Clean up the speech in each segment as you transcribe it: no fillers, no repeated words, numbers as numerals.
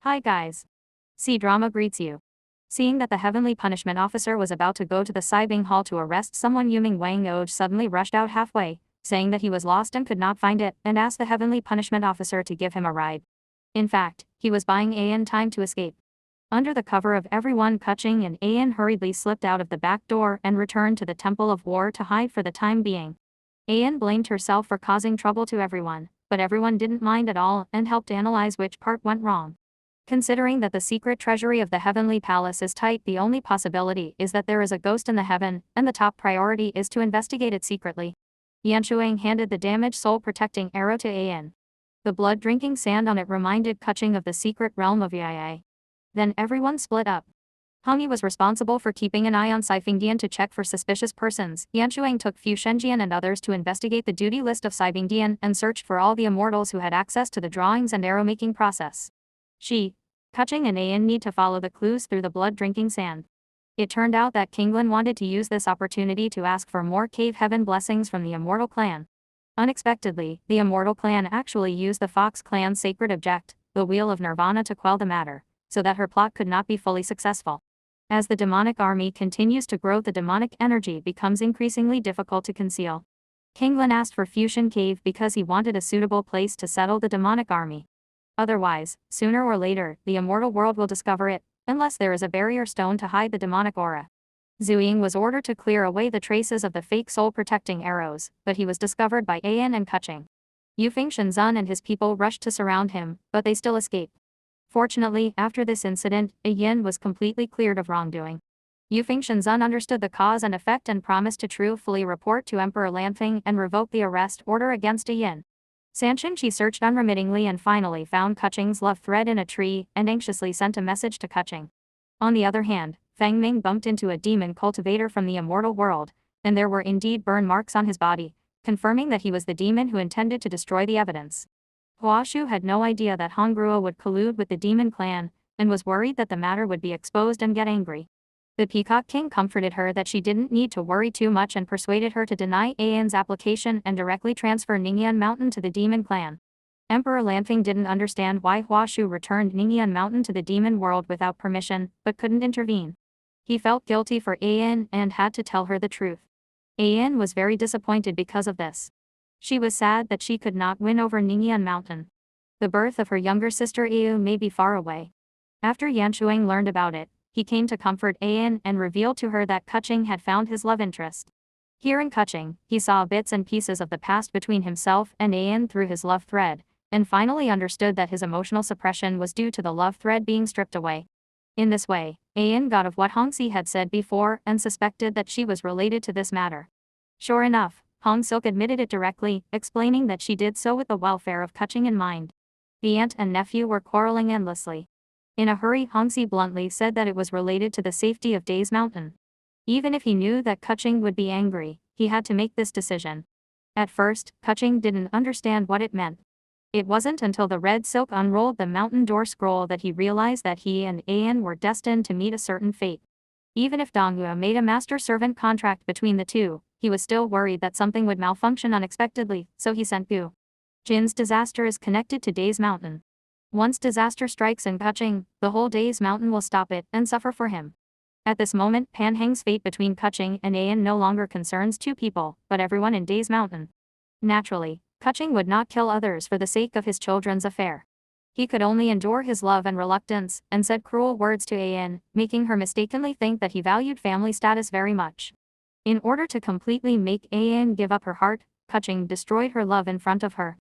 Hi guys. C-Drama greets you. Seeing that the Heavenly Punishment Officer was about to go to the Saibing Hall to arrest someone, Yuming Wang Oj suddenly rushed out halfway, saying that he was lost and could not find it, and asked the Heavenly Punishment Officer to give him a ride. In fact, he was buying An time to escape. Under the cover of everyone, Kuching and An hurriedly slipped out of the back door and returned to the Temple of War to hide for the time being. An blamed herself for causing trouble to everyone, but everyone didn't mind at all and helped analyze which part went wrong. Considering that the secret treasury of the Heavenly Palace is tight, the only possibility is that there is a ghost in the heaven, and the top priority is to investigate it secretly. Xianxia handed the damaged soul-protecting arrow to An. The blood-drinking sand on it reminded Kuching of the secret realm of Yaya. Then everyone split up. Hongyi was responsible for keeping an eye on Saifengdian to check for suspicious persons. Xianxia took Fu Shenjian and others to investigate the duty list of Saifengdian and searched for all the immortals who had access to the drawings and arrow-making process. Kuching and An need to follow the clues through the blood-drinking sand. It turned out that Kinglin wanted to use this opportunity to ask for more cave heaven blessings from the Immortal clan. Unexpectedly, the Immortal clan actually used the Fox clan's sacred object, the Wheel of Nirvana, to quell the matter, so that her plot could not be fully successful. As the demonic army continues to grow, the demonic energy becomes increasingly difficult to conceal. Kinglin asked for Fusion Cave because he wanted a suitable place to settle the demonic army. Otherwise, sooner or later, the immortal world will discover it, unless there is a barrier stone to hide the demonic aura. Zuying was ordered to clear away the traces of the fake soul-protecting arrows, but he was discovered by An and Kuching. Yufeng Shenzhen and his people rushed to surround him, but they still escaped. Fortunately, after this incident, Yin was completely cleared of wrongdoing. Yufeng Shenzhen understood the cause and effect and promised to truthfully report to Emperor Lanfeng and revoke the arrest order against Yin. Sanxingqi searched unremittingly and finally found Kuching's love thread in a tree and anxiously sent a message to Kuching. On the other hand, Fang Ming bumped into a demon cultivator from the immortal world, and there were indeed burn marks on his body, confirming that he was the demon who intended to destroy the evidence. Huashu had no idea that Hongruo would collude with the demon clan, and was worried that the matter would be exposed and get angry. The Peacock King comforted her that she didn't need to worry too much and persuaded her to deny An's application and directly transfer Ningyan Mountain to the demon clan. Emperor Lanfeng didn't understand why Huashu returned Ningyan Mountain to the demon world without permission, but couldn't intervene. He felt guilty for An and had to tell her the truth. An was very disappointed because of this. She was sad that she could not win over Ningyan Mountain. The birth of her younger sister Yu may be far away. After Yanshuang learned about it, he came to comfort An and revealed to her that Kuching had found his love interest. Here in Kuching, he saw bits and pieces of the past between himself and An through his love thread, and finally understood that his emotional suppression was due to the love thread being stripped away. In this way, An got of what Hongxi had said before and suspected that she was related to this matter. Sure enough, Hong Silk admitted it directly, explaining that she did so with the welfare of Kuching in mind. The aunt and nephew were quarreling endlessly. In a hurry, Hongxi bluntly said that it was related to the safety of Days Mountain. Even if he knew that Kuching would be angry, he had to make this decision. At first, Kuching didn't understand what it meant. It wasn't until the red silk unrolled the mountain door scroll that he realized that he and An were destined to meet a certain fate. Even if Donghua made a master-servant contract between the two, he was still worried that something would malfunction unexpectedly, so he sent Gu. Jin's disaster is connected to Days Mountain. Once disaster strikes in Kuching, the whole Days Mountain will stop it and suffer for him. At this moment, Pan Heng's fate between Kuching and An no longer concerns two people, but everyone in Days Mountain. Naturally, Kuching would not kill others for the sake of his children's affair. He could only endure his love and reluctance, and said cruel words to An, making her mistakenly think that he valued family status very much. In order to completely make An give up her heart, Kuching destroyed her love in front of her.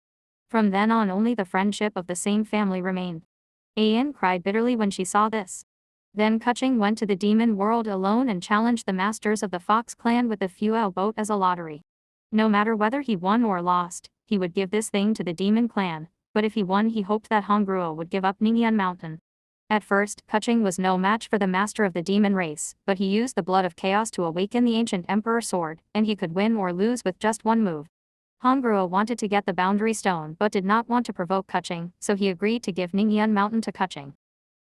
From then on, only the friendship of the same family remained. An cried bitterly when she saw this. Then Kuching went to the demon world alone and challenged the masters of the Fox clan with the Fuel boat as a lottery. No matter whether he won or lost, he would give this thing to the demon clan, but if he won, he hoped that Hongruo would give up Ningyan Mountain. At first, Kuching was no match for the master of the demon race, but he used the blood of chaos to awaken the ancient emperor sword, and he could win or lose with just one move. Hongruo wanted to get the boundary stone but did not want to provoke Kuching, so he agreed to give Ningyan Mountain to Kuching.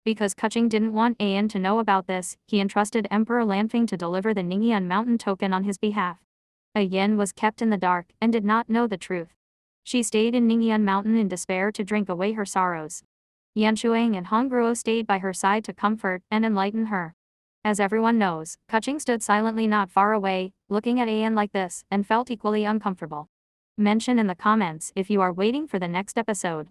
Because Kuching didn't want An to know about this, he entrusted Emperor Lanfeng to deliver the Ningyan Mountain token on his behalf. Yin was kept in the dark and did not know the truth. She stayed in Ningyan Mountain in despair to drink away her sorrows. Yanshuang and Hongruo stayed by her side to comfort and enlighten her. As everyone knows, Kuching stood silently not far away, looking at An like this, and felt equally uncomfortable. Mention in the comments if you are waiting for the next episode.